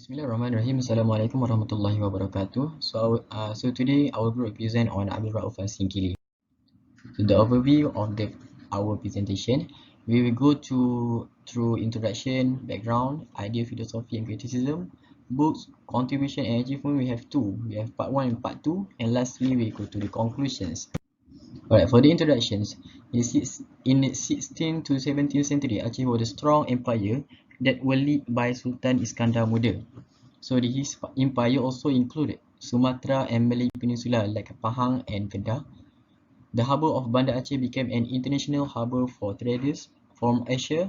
Bismillahirrahmanirrahim. Assalamualaikum warahmatullahi wabarakatuh. So today our group present on Abdul Rauf Al-Sinkili. So the overview of our presentation, we will go through introduction, background, idea, philosophy, and criticism, books, contribution, and achievement. We have two. We have part one and part two, and lastly we go to the conclusions. Alright, for the introductions, in the 16th to 17th century, Aceh was a strong empire that was led by Sultan Iskandar Muda. So his empire also included Sumatra and Malay Peninsula like Pahang and Kedah. The harbour of Bandar Aceh became an international harbour for traders from Asia,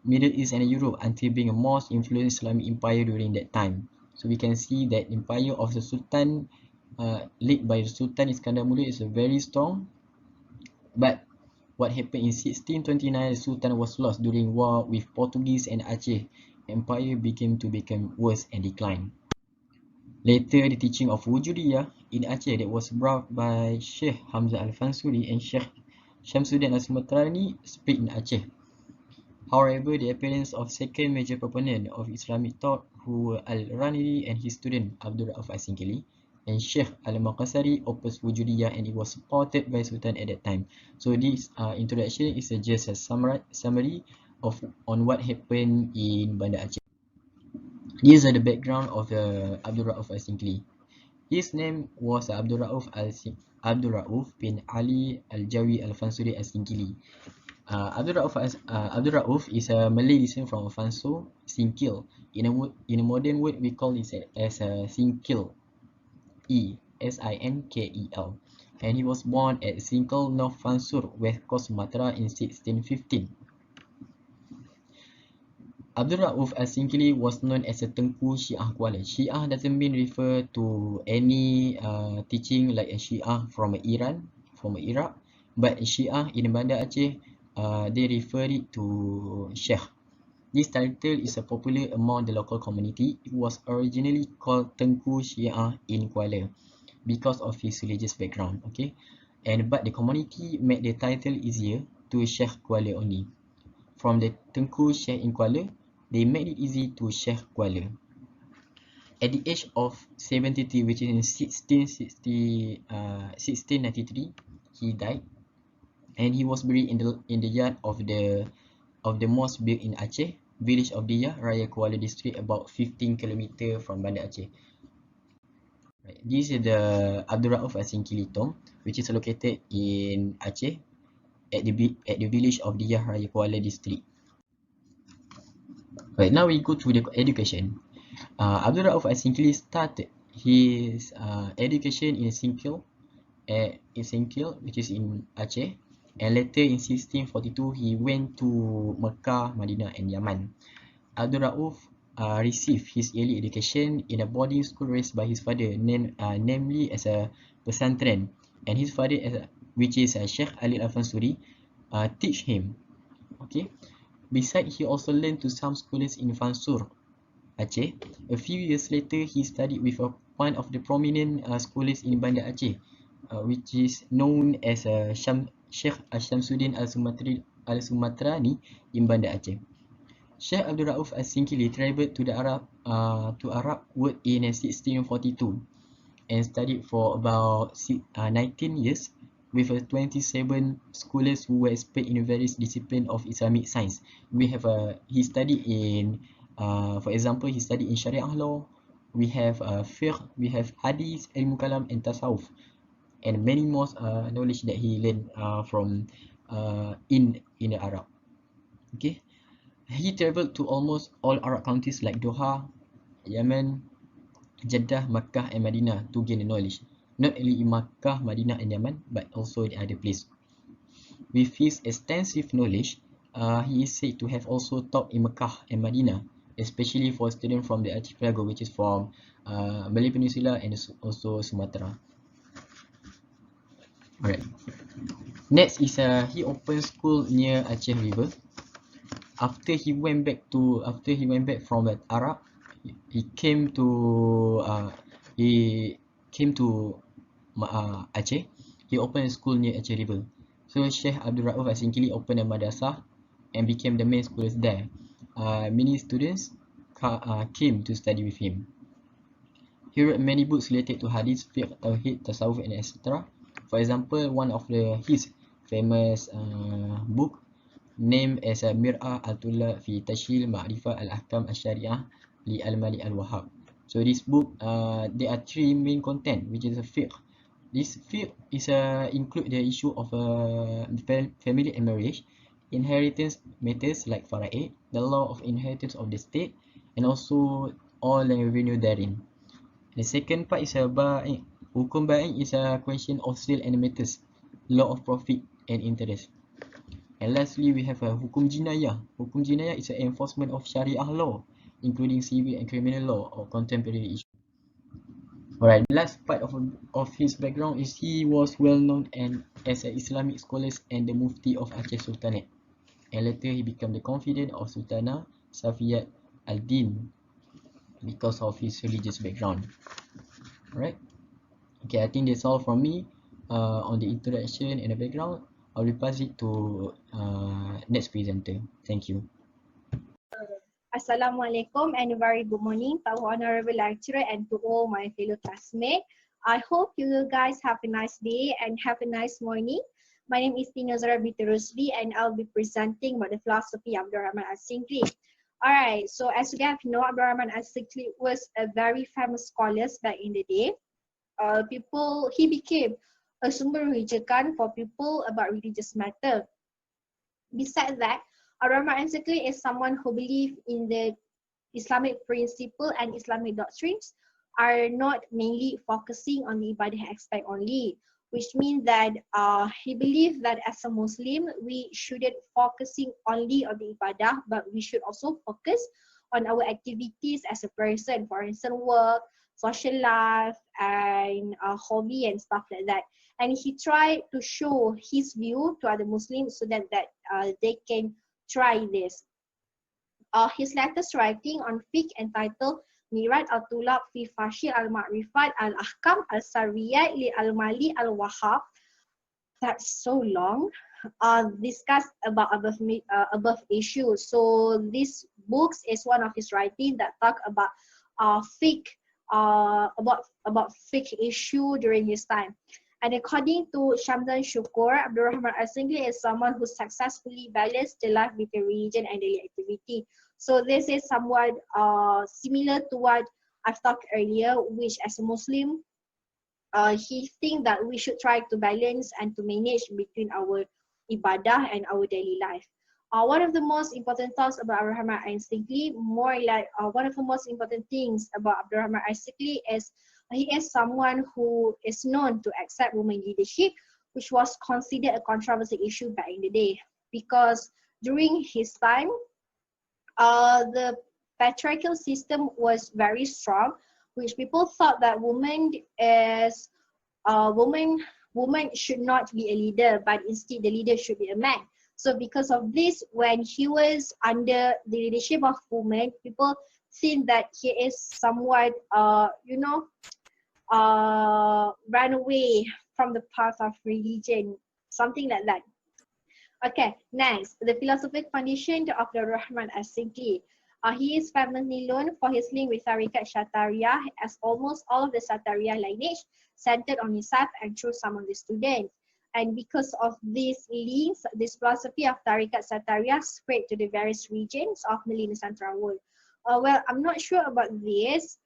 Middle East and Europe until being a most influential Islamic empire during that time. So we can see that empire of the Sultan led by the Sultan Iskandar Muda is very strong. But what happened in 1629, the Sultan was lost during war with Portuguese and Aceh. Empire became worse and declined. Later, the teaching of Wujudiyah in Aceh that was brought by Sheikh Hamzah Al-Fansuri and Sheikh Shamsuddin Al-Sumatrani spread in Aceh. However, the appearance of second major proponent of Islamic thought who were Al-Raniri and his student Abdul Rauf Al-Sinkili and Sheikh Al-Maqasari opposed Wujudiyah and it was supported by Sultan at that time. So this introduction is just a summary on what happened in Bandar Aceh. These are the background of Abdul Rauf Al-Sinkili. His name was Abdul Rauf bin Ali Al-Jawi Al-Fansuri Al-Sinkili. Abdul Rauf is a Malay descent from Fanso, Sinkil. In a modern word, we call it as a Sinkil, Sinkel. And he was born at Sinkil, North Fansur, West Coast Sumatra in 1615. Abdul Rauf Al-Sinkili was known as a Tengku Syiah Kuala. Syiah doesn't mean refer to any teaching like a Syiah from Iran, from Iraq, but Syiah in Bandar Aceh, they refer it to Sheikh. This title is popular among the local community. It was originally called Tengku Syiah in Kuala because of his religious background. Okay, but the community made the title easier to Sheikh Kuala only. From the Tengku Sheikh in Kuala, they made it easy to Sheikh Kuala. At the age of 73, which is in 1693, he died, and he was buried in the yard of the mosque built in Aceh, village of Diyah, Raya Kuala district, about 15 km from Bandar Aceh. Right. This is the Abdul Rauf Al-Sinkili tomb, which is located in Aceh at the village of Diyah, Raya Kuala district. Right, now we go to the education. Abdul Rauf Al-Sinkili started his education in Sinkil, which is in Aceh, and later in 1642 he went to Mecca, Madinah and Yaman. Abdul Rauf received his early education in a boarding school raised by his father, namely as a pesantren, and his father, which is Sheikh Ali Al-Fansuri, teach him. Okay. Besides, he also learned to some scholars in Fansur, Aceh. A few years later, he studied with one of the prominent scholars in Bandar Aceh, which is known as Sheikh Shamsuddin Al-Sumatrani in Bandar Aceh. Sheikh Abdul Rauf Al-Sinkili travelled to Arab world in 1642 and studied for about 19 years with 27 scholars who were expert in various disciplines of Islamic science. We have he studied in, for example, he studied in Sharia law. We have fiqh, we have hadith, ilmu kalam, and tasawuf, and many more knowledge that he learned from in the Arab. Okay, he travelled to almost all Arab countries like Doha, Yemen, Jeddah, Makkah, and Madinah to gain the knowledge. Not only in Makkah, Madinah, and Yemen, but also in other places. With his extensive knowledge, he is said to have also taught in Makkah and Madinah, especially for students from the archipelago, which is from Malay Peninsula and also Sumatra. Alright. Next is he opened school near Aceh River. After he went back from the Arab, he came to Aceh. He opened a school near Aceh River. So Sheikh Abdul Rauf Al-Sinkili opened a madrasah and became the main scholars there. Many students came to study with him. He wrote many books related to hadith, fiqh, tawhid, tasawwuf, and etc. For example, one of his famous book named as Mir'ah al-Tullab fi Tashil Ma'rifah al-Ahkam al-Shari'ah li al-Mali al-Wahhab. So this book, there are three main content, which is a fiqh. This fiqh is include the issue of family and marriage, inheritance matters like fara'id, the law of inheritance of the state, and also all the revenue therein. The second part is ba'i. Hukum ba'i is a question of sale and matters, law of profit and interest. And lastly, we have a hukum jinayah. Hukum jinayah is an enforcement of Sharia law, including civil and criminal law or contemporary issues. Alright, the last part of his background is he was well known as an Islamic scholar and the Mufti of Aceh Sultanate. And later he became the confidant of Sultana Safiyat al-Din because of his religious background. Alright, okay, I think that's all from me on the introduction and the background. I will pass it to next presenter. Thank you. Assalamualaikum and a very good morning to our honorable lecturer and to all my fellow classmates. I hope you guys have a nice day and have a nice morning. My name is Tina Zara Binti Rusdi and I'll be presenting about the philosophy of Abdul Rahman Al-Sinkili. Alright, so as you guys know, Abdul Rahman Al-Sinkili was a very famous scholar back in the day. He became a sumber rujukan for people about religious matter. Besides that, Abdul Rahman Al-Sinkili is someone who believes in the Islamic principle and Islamic doctrines are not mainly focusing on the ibadah aspect only, which means that he believes that as a Muslim, we shouldn't focusing only on the ibadah, but we should also focus on our activities as a person, for instance, work, social life, and hobby and stuff like that. And he tried to show his view to other Muslims so that they can try this. His latest writing on fiqh entitled Mirat al-Tulab fi Fashil al-Ma'rifat al-Ahkam al-Sariyat li al-Mali al-Wahhab, that's so long, discuss about above issues. So this book is one of his writing that talk about fiqh, about fiqh issue during his time. And according to Shamdan Shukur, Abdul Rahman Al-Sinkili is someone who successfully balanced the life between religion and daily activity. So this is somewhat similar to what I've talked earlier, which as a Muslim, he thinks that we should try to balance and to manage between our ibadah and our daily life. One of the most important thoughts about Abdul Rahman Al-Sinkili, more like one of the most important things about Abdul Rahman Al-Sinkili is he is someone who is known to accept women leadership, which was considered a controversial issue back in the day. Because during his time, the patriarchal system was very strong, which people thought that woman should not be a leader, but instead the leader should be a man. So because of this, when he was under the leadership of women, people think that he is somewhat, ran away from the path of religion, something like that. Okay, next, the philosophic foundation of the Rahman Al-Sinkili. He is famously known for his link with Tariqat Shatariyah, as almost all of the Shatariyah lineage centered on himself and through some of the students. And because of these links, this philosophy of Tariqat Shatariyah spread to the various regions of the Central world. Well, I'm not sure about this,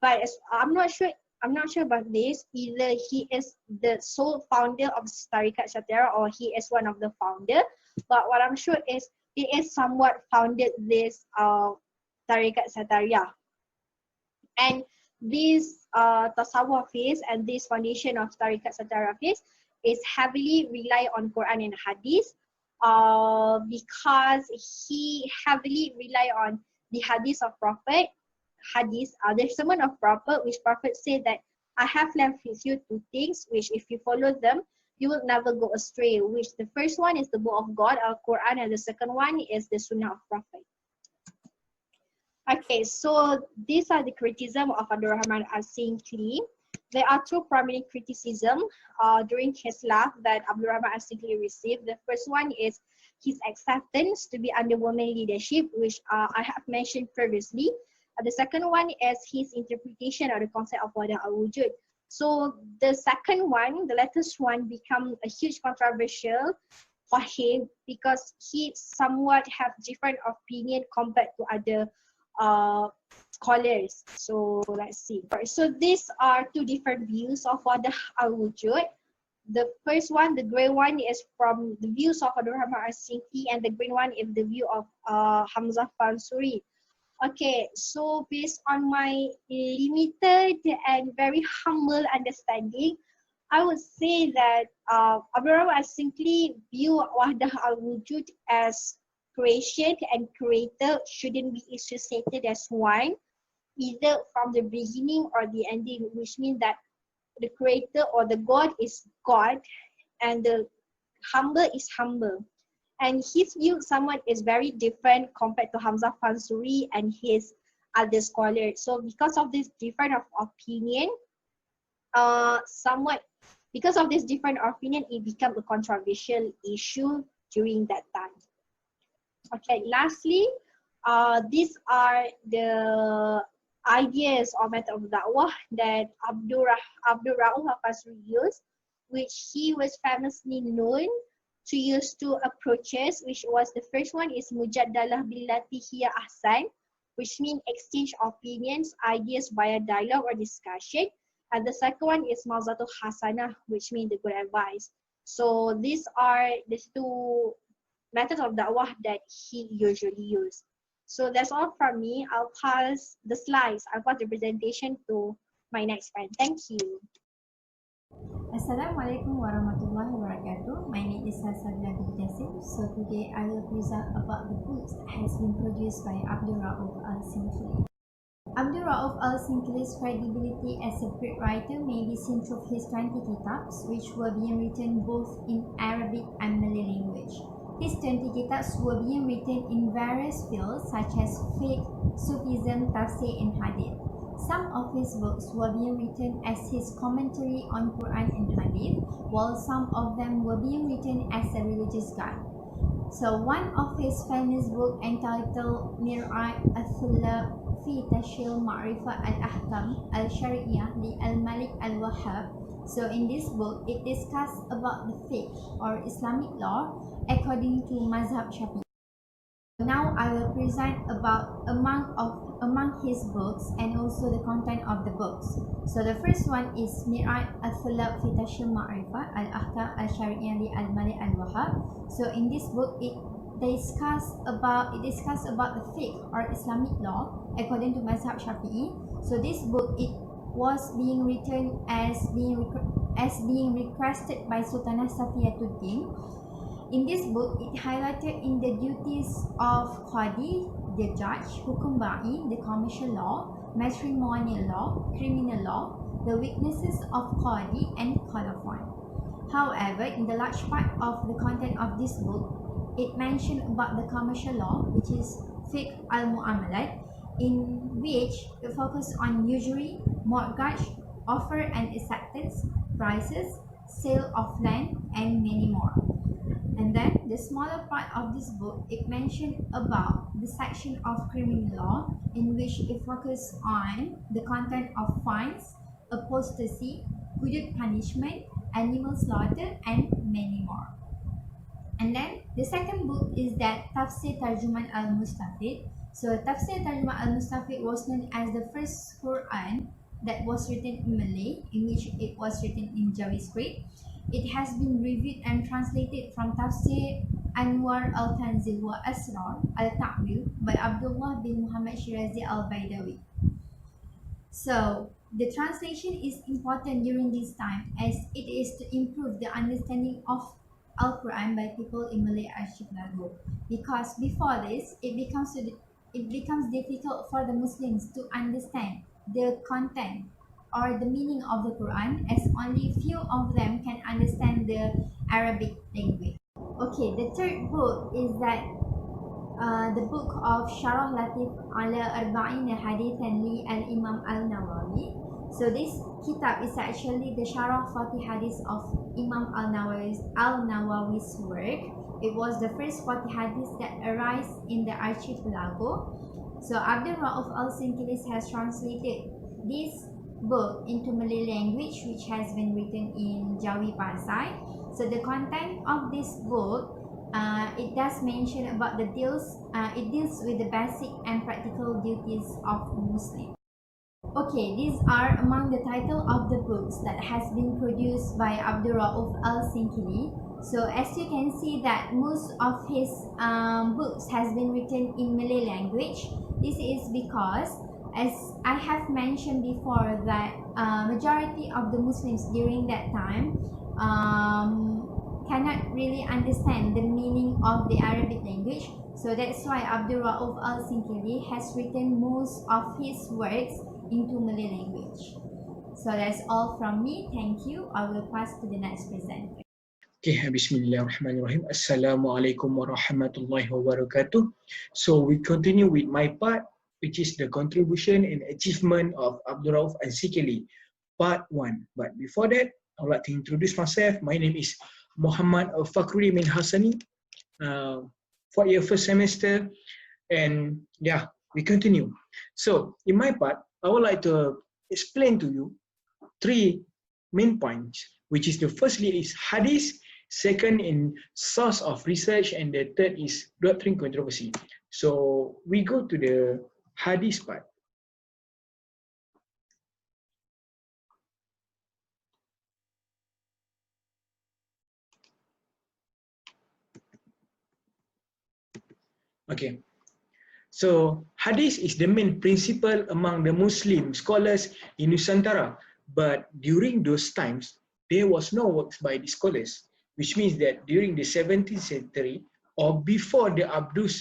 but I'm not sure about this. Either he is the sole founder of Tariqat Shatariyah or he is one of the founder. But what I'm sure is he is somewhat founded this Tariqat Shatariyah. And this tasawwuf and this foundation of Tariqat Shatariyah is heavily rely on Quran and Hadith because he heavily rely on the Hadith of Prophet. Hadith, the sermon of Prophet, which Prophet said that I have left with you two things, which if you follow them, you will never go astray. Which the first one is the book of God, Al-Quran, and the second one is the Sunnah of Prophet. Okay, so these are the criticism of Abdul Rahman Al-Sinkili. There are two primary criticisms during his life that Abdul Rahman Al-Sinkili received. The first one is his acceptance to be under women leadership, which I have mentioned previously. The second one is his interpretation of the concept of wadah al-wujud. So the second one, the latest one, become a huge controversial for him because he somewhat have different opinion compared to other scholars. So let's see. So these are two different views of wadah al-wujud. The first one, the gray one, is from the views of Abdul Al-Sinkili, and the green one is the view of Hamzah Fansuri. Okay, so based on my limited and very humble understanding, I would say that Abdul Al-Sinkili view Wahdah al-Wujud as creation and creator shouldn't be associated as one, either from the beginning or the ending, which means that the creator or the God is God and the humble is humble. And his view somewhat is very different compared to Hamzah Fansuri and his other scholars. So because of this different of opinion, it became a controversial issue during that time. Okay, lastly, these are the ideas or method of da'wah that Abdul Rauf Al-Fasri used, which he was famously known to use two approaches, which was the first one is mujadalah billati hiya ahsan, which means exchange opinions, ideas via dialogue or discussion. And the second one is mauzatul hasanah, which means the good advice. So these are the two methods of da'wah that he usually used. So that's all from me. I'll pass the slides. I'll pass the presentation to my next friend. Thank you. Assalamualaikum warahmatullahi wabarakatuh. My name is Hasabila bin Jassim. So today I will present about the books that has been produced by Abdul Rauf Al-Sinkili. Abdul Rauf Al-Sinkili's credibility as a great writer may be seen through his 20 kitabs, which were being written both in Arabic and Malay language. His 20 kitabs were being written in various fields such as fiqh, Sufism, tafsir and hadith. Some of his books were being written as his commentary on Quran and hadith, while some of them were being written as a religious guide. So one of his famous books entitled Mir'at al-Thullab fi Tashil Ma'rifah al-Ahkam al-Shari'iyah li al-Malik al-Wahhab. So in this book, it discusses about the fiqh or Islamic law according to Mazhab Shafi'i. Now I will present about among his books and also the content of the books. So the first one is Mir'at al-Thullab fi Tashil Ma'rifah al-Ahkam al-Shari'iyah li al-Malik al-Wahhab. So in this book, it discuss about the fiqh or Islamic law according to Mazhab Shafi'i. So this book, it was being written as being requested by Sultanah Safiyatuddin. In this book, it highlighted in the duties of Qadi, the judge, Hukum Ba'i, the commercial law, matrimonial law, criminal law, the weaknesses of Qadi and Colophon. However, in the large part of the content of this book, it mentioned about the commercial law, which is Fiqh al-Mu'amalat, in which it focused on usury, mortgage, offer and acceptance, prices, sale of land, and many more. And then the smaller part of this book, it mentioned about the section of criminal law, in which it focused on the content of fines, apostasy, hudud punishment, animal slaughter, and many more. And then the second book is that Tafsir Tarjuman al-Mustafid. So Tafsir Tarjuman al-Mustafid was known as the first Quran that was written in Malay, in which it was written in Jawi script. It has been reviewed and translated from Tafsir Anwar al-Tanzil wa Asrar al-Ta'wil by Abdullah bin Muhammad Shirazi al-Baidawi. So the translation is important during this time as it is to improve the understanding of Al-Quran by people in Malay Archipelago, because before this it becomes difficult for the Muslims to understand the content or the meaning of the Quran, as only few of them can understand the Arabic language. Okay, the third book is that the book of Sharah Latif ala Arba'in Hadithan li al-Imam al-Nawawi. So this kitab is actually the Sharah 40 Hadith of Imam al-Nawawi's work. It was the first 40 Hadith that arise in the archipelago. So Abdul Rauf Al-Sinkili has translated this book into Malay language, which has been written in Jawi Pasai. So the content of this book, it does mention about it deals with the basic and practical duties of Muslim. Okay, these are among the title of the books that has been produced by Abdul Rauf Al-Sinkili. So as you can see that most of his books has been written in Malay language. This is because, as I have mentioned before, that majority of the Muslims during that time cannot really understand the meaning of the Arabic language. So that's why Abdul Rauf Al-Sinkili has written most of his works into Malay language. So that's all from me. Thank you. I will pass to the next presenter. Okay, Bismillahirrahmanirrahim. Assalamualaikum warahmatullahi wabarakatuh. So we continue with my part, which is the contribution and achievement of Abdul Rauf Al-Sinkili, part 1. But before that, I would like to introduce myself. My name is Muhammad Al-Fakrudi Min Hassani, 4-year first semester, and yeah, we continue. So in my part, I would like to explain to you 3 main points, which is the firstly is hadith, second in source of research, and the third is doctrine controversy. So we go to the hadith part. Okay, so hadith is the main principle among the Muslim scholars in Nusantara, but during those times, there was no works by the scholars, which means that during the 17th century or before the Abdul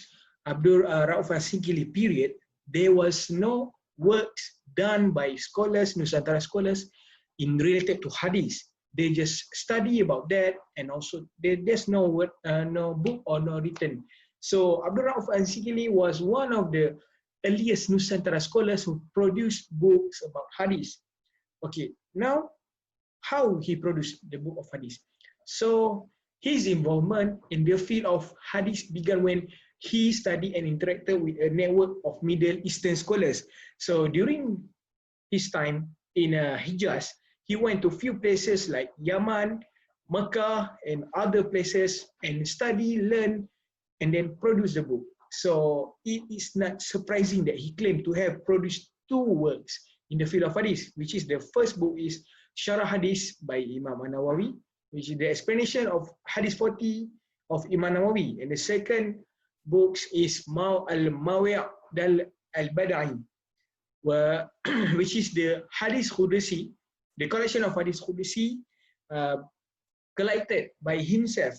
Rauf Al-Sinkili period, there was no works done by scholars, Nusantara scholars, in related to hadith. They just study about that, and also there's no word, no book or no written. So Abdul Rauf Al-Sinkili was one of the earliest Nusantara scholars who produced books about hadith. Okay, now how he produced the book of hadith. So his involvement in the field of hadith began when he studied and interacted with a network of Middle Eastern scholars. So during his time in Hijaz, he went to few places like Yaman, Mecca, and other places and study, learn, and then produce the book. So it is not surprising that he claimed to have produced 2 works in the field of hadith, which is the first book is Syarah Hadith by Imam An-Nawawi, which is the explanation of Hadith 40 of Imam Nawawi, and the second book is Al-Mawi' al-Bada'i, which is the Hadith Qudsi, the collection of Hadith Qudsi collected by himself,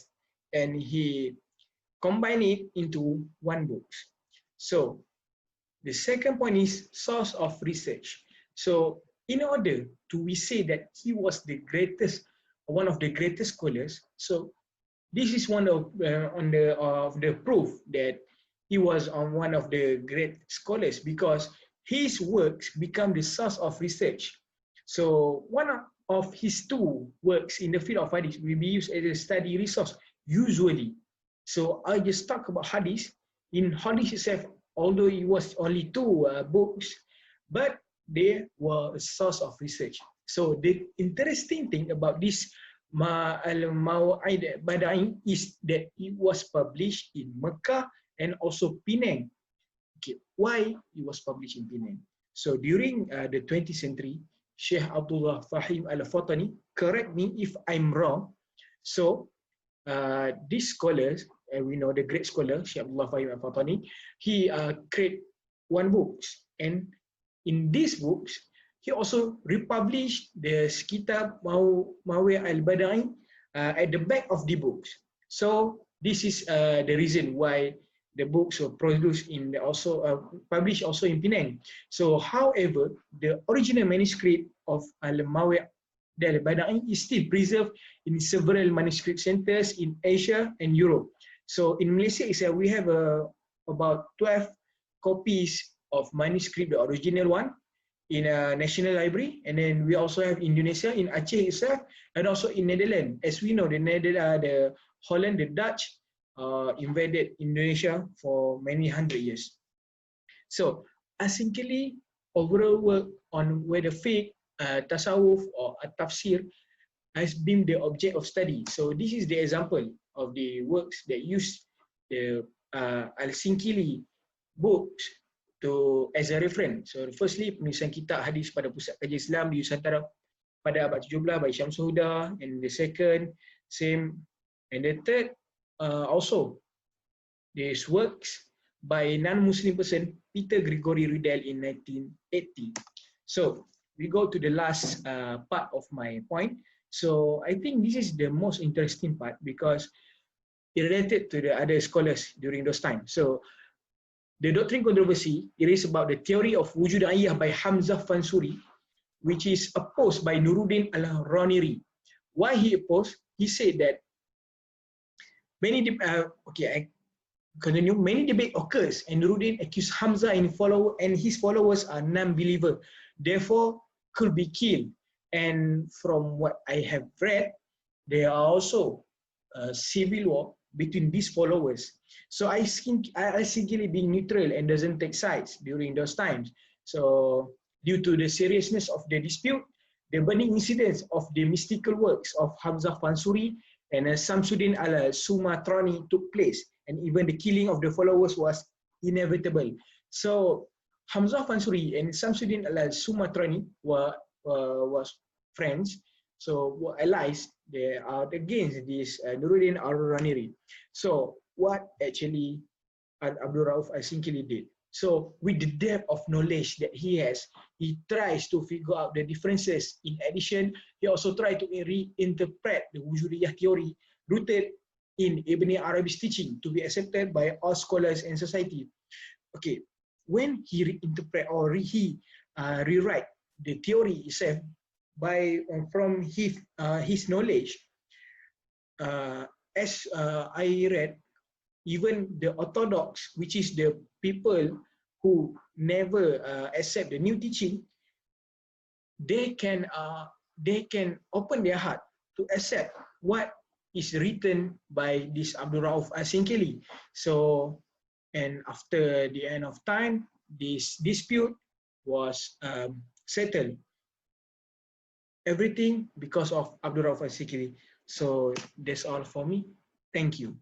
and he combine it into 1 book. So the second point is source of research. So in order to we say that he was the greatest, one of the greatest scholars, so this is one of the proof that he was one of the great scholars, because his works become the source of research. So one of his 2 works in the field of hadith will be used as a study resource usually. So I just talk about hadith. In hadith itself, although it was only 2 books, but they were a source of research. So the interesting thing about this Al-Maw'id Bada'i is that it was published in Mecca and also Penang. Okay, why it was published in Penang? So during the 20th century, Sheikh Abdullah Fahim Al-Fatani, correct me if I'm wrong. So these scholars, we know the great scholar Syekh Abdullah Fahim Al-Fatani, he create 1 book, and in these books he also republished the Kitab Mawi' al-Bada'i at the back of the books. So this is the reason why the books were produced in published also in Penang. So however, the original manuscript of Al-Mawi' al-Bada'i is still preserved in several manuscript centers in Asia and Europe. So in Malaysia itself, we have about 12 copies of manuscript, the original one, in a National Library, and then we also have Indonesia, in Aceh itself, and also in Netherlands. As we know, the Holland, the Dutch invaded Indonesia for many hundred years. So Al-Sinkili overall work on whether fiqh, tasawwuf or tafsir has been the object of study. So this is the example of the works that use the Al-Sinkili books to as a reference. So firstly, penulisan kitab hadis pada Pusat Kajian Islam di Nusantara pada abad 17 by Syamsul Huda, and the second same, and the third also these works by non-Muslim person Peter Gregory Riddell in 1980. So we go to the last part of my point. So I think this is the most interesting part because it related to the other scholars during those times. So the doctrine controversy, it is about the theory of wujud ayah by Hamzah Fansuri, which is opposed by Nuruddin al-Raniri. Why he opposed? He said that many debate occurs, and Nuruddin accused Hamzah and his followers are non-believer, therefore could be killed. And from what I have read, there are also civil war between these followers. So I think Al-Sinkili being neutral and doesn't take sides during those times. So due to the seriousness of the dispute, the burning incidents of the mystical works of Hamzah Fansuri and Samsuddin al-Sumatrani took place, and even the killing of the followers was inevitable. So Hamzah Fansuri and Samsuddin al-Sumatrani was friends, so were allies. They are against this Nuruddin al-Raniri. So what actually Abdul Rauf Al-Sinkili did? So with the depth of knowledge that he has, he tries to figure out the differences. In addition, he also tried to reinterpret the Wujudiyah theory rooted in Ibn Arabi's teaching to be accepted by all scholars and society. Okay, when he reinterpret or rewrite the theory itself from his knowledge, as I read, even the orthodox, which is the people who never accept the new teaching, they can open their heart to accept what is written by this Abdul Rauf Al-Sinkili. So, and after the end of time, this dispute was settled. Everything because of Abdul Rauf Al-Sinkili. So that's all for me. Thank you.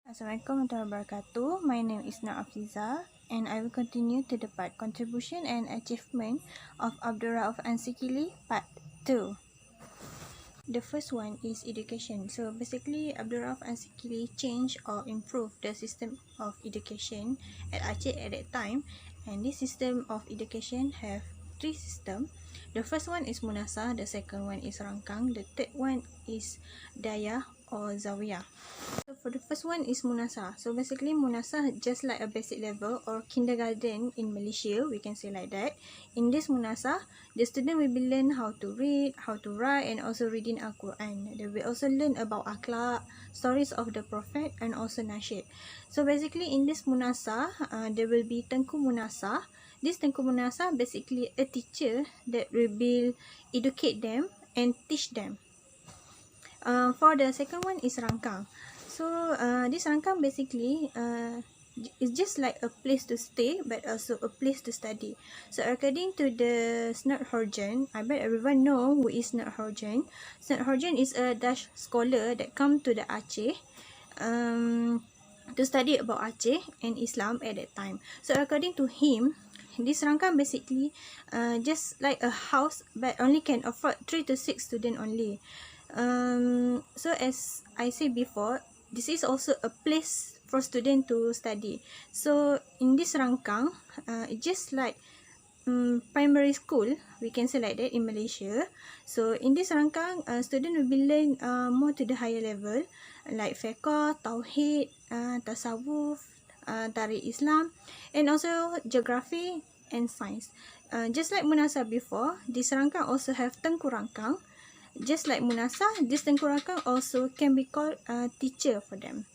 Assalamualaikum warahmatullahi wabarakatuh. My name is Nafiza, and I will continue to the part contribution and achievement of Abdul Rauf Al-Sinkili part 2. The first one is education. So basically Abdul Rauf Al-Sinkili changed or improved the system of education at Aceh at that time, and this system of education have 3 systems. The first one is Munasah, the second one is Rangkang, the third one is Dayah or Zawiyah. So for the first one is Munasah. So basically Munasah just like a basic level or kindergarten in Malaysia, we can say like that. In this Munasah, the student will be learn how to read, how to write, and also reading Al-Quran. They will also learn about akhlak, stories of the Prophet, and also nasyid. So basically in this Munasah, there will be Tengku Munasah. This Tengku Munasah basically a teacher that will educate them and teach them. For the second one is Rangkang. So this Rangkang basically is just like a place to stay but also a place to study. So according to the Snert Horjan, I bet everyone know who is Snert Horjan. Snert Horjan is a Dutch scholar that come to the Aceh to study about Aceh and Islam at that time. So according to him, this Rangkang basically just like a house but only can afford 3 to 6 students only. So as I said before, this is also a place for students to study. So in this Rangkang, it's just like primary school, we can say like that in Malaysia. So in this Rangkang, student will be learn more to the higher level like fiqh, tauhid, tasawuf, tarikh Islam, and also geography and science. Just like Munasah before, this Rangkang also have Tengku Rangkang. Just like Munasah, this Tengku Rangkang also can be called a teacher for them.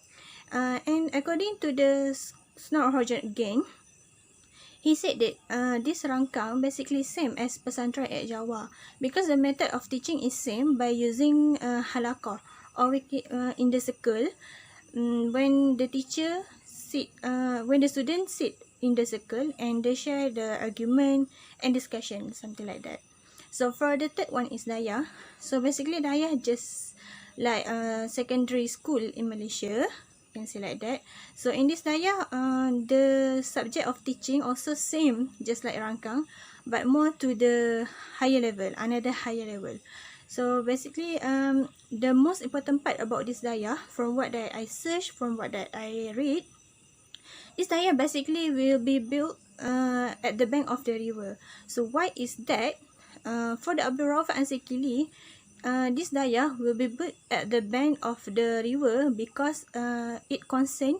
And according to the Snert Horjan again, he said that this Rangkang basically same as pesantren at Java because the method of teaching is same by using halaqah or in the circle. When the teacher sit, when the student sit in the circle and they share the argument and discussion, something like that. So for the third one is Dayah. So basically Dayah just like secondary school in Malaysia, you can say like that. So in this Dayah, the subject of teaching also same just like Rangkang, but more to the higher level, another higher level. So basically, the most important part about this Dayah, from what that I searched, from what that I read, this Dayah basically will be built at the bank of the river. So why is that? For the Abdul Rauf Al-Sinkili, this Dayah will be built at the bank of the river because it concern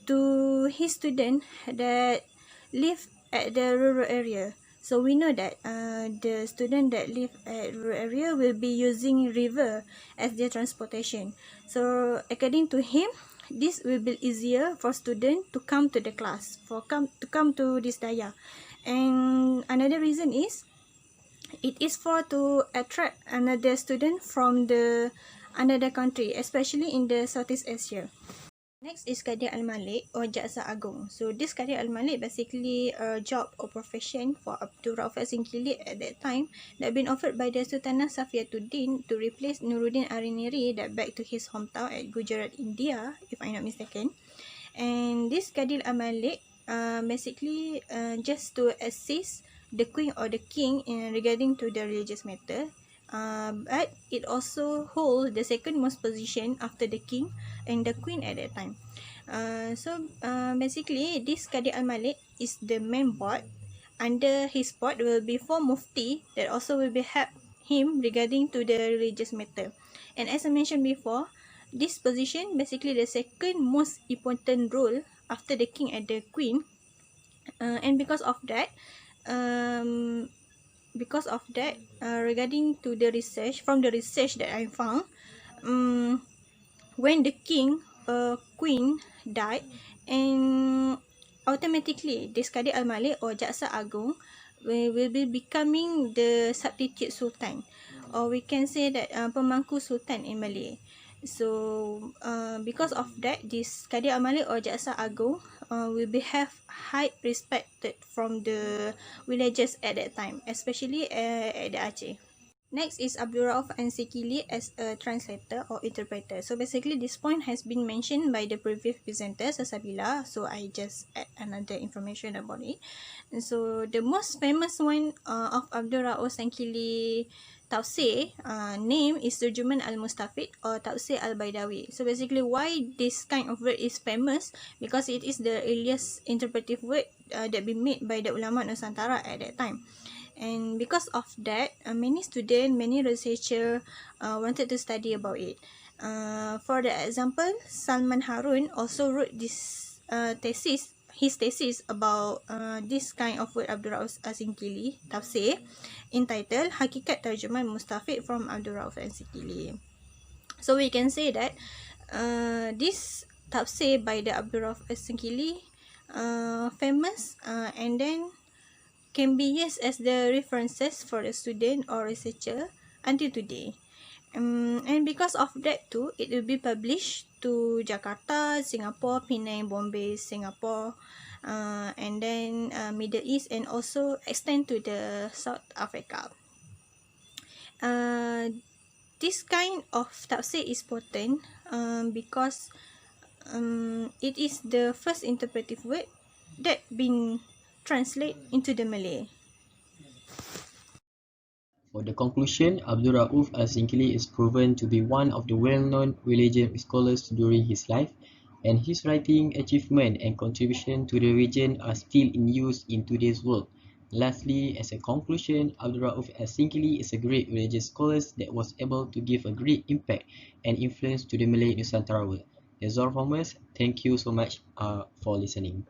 to his student that live at the rural area. So we know that the student that live at rural area will be using river as their transportation. So according to him, this will be easier for student to come to the class, to come to this Dayah. And another reason is it is for to attract another student from the another country, especially in the Southeast Asia. Next is Qadi Al-Malik or Jaksa Agung. So this Qadi Al-Malik basically a job or profession for Abdul Rauf Al-Sinkili at that time that been offered by the Sultanah Safiatuddin to replace Nuruddin Ariniri that back to his hometown at Gujarat, India, if I'm not mistaken. And this Qadi Al-Malik basically just to assist the queen or the king in regarding to the religious matter. But it also holds the second most position after the king and the queen at that time. Basically, this Qadi Al-Malik is the main board. Under his board will be 4 mufti that also will be help him regarding to the religious matter. And as I mentioned before, this position basically the second most important role after the king and the queen. And because of that, regarding to the research, from the research that I found, when the king or queen died, and automatically this Qadi Al-Malik or Jaksa Agung will be becoming the substitute sultan, or we can say that pemangku sultan in Malay. So because of that, this Qadi Al-Malik or Jaksa Agung will be have high respected from the villagers at that time, especially at the Aceh. Next is Abdul Rauf Al-Sinkili as a translator or interpreter. So basically this point has been mentioned by the previous presenter Sasabila, so I just add another information about it. And so the most famous one of Abdul Rauf Al-Sinkili Tafsir name is Turjuman Al-Mustafid or Tafsir Al-Baidawi. So basically why this kind of word is famous, because it is the earliest interpretive word that been made by the ulama Nusantara at that time. And because of that, many students, many researchers wanted to study about it. For the example, Salman Harun also wrote this his thesis about this kind of word Abdul Rauf Al-Sinkili tafsir, entitled Hakikat Tarjuman Mustafid from Abdul Rauf Al-Sinkili. So we can say that this tafsir by the Abdul Rauf Al-Sinkili famous and then can be used as the references for the student or researcher until today. And because of that too, it will be published to Jakarta, Singapore, Penang, Bombay, Singapore, and then Middle East, and also extend to the South Africa. This kind of tafsir is potent because it is the first interpretive word that been translate into the Malay. For the conclusion, Abdul Rauf Al-Sinkili is proven to be one of the well-known religious scholars during his life, and his writing achievement and contribution to the region are still in use in today's world. Lastly, as a conclusion, Abdul Rauf Al-Sinkili is a great religious scholar that was able to give a great impact and influence to the Malay Nusantara world. That's all from us. Thank you so much for listening.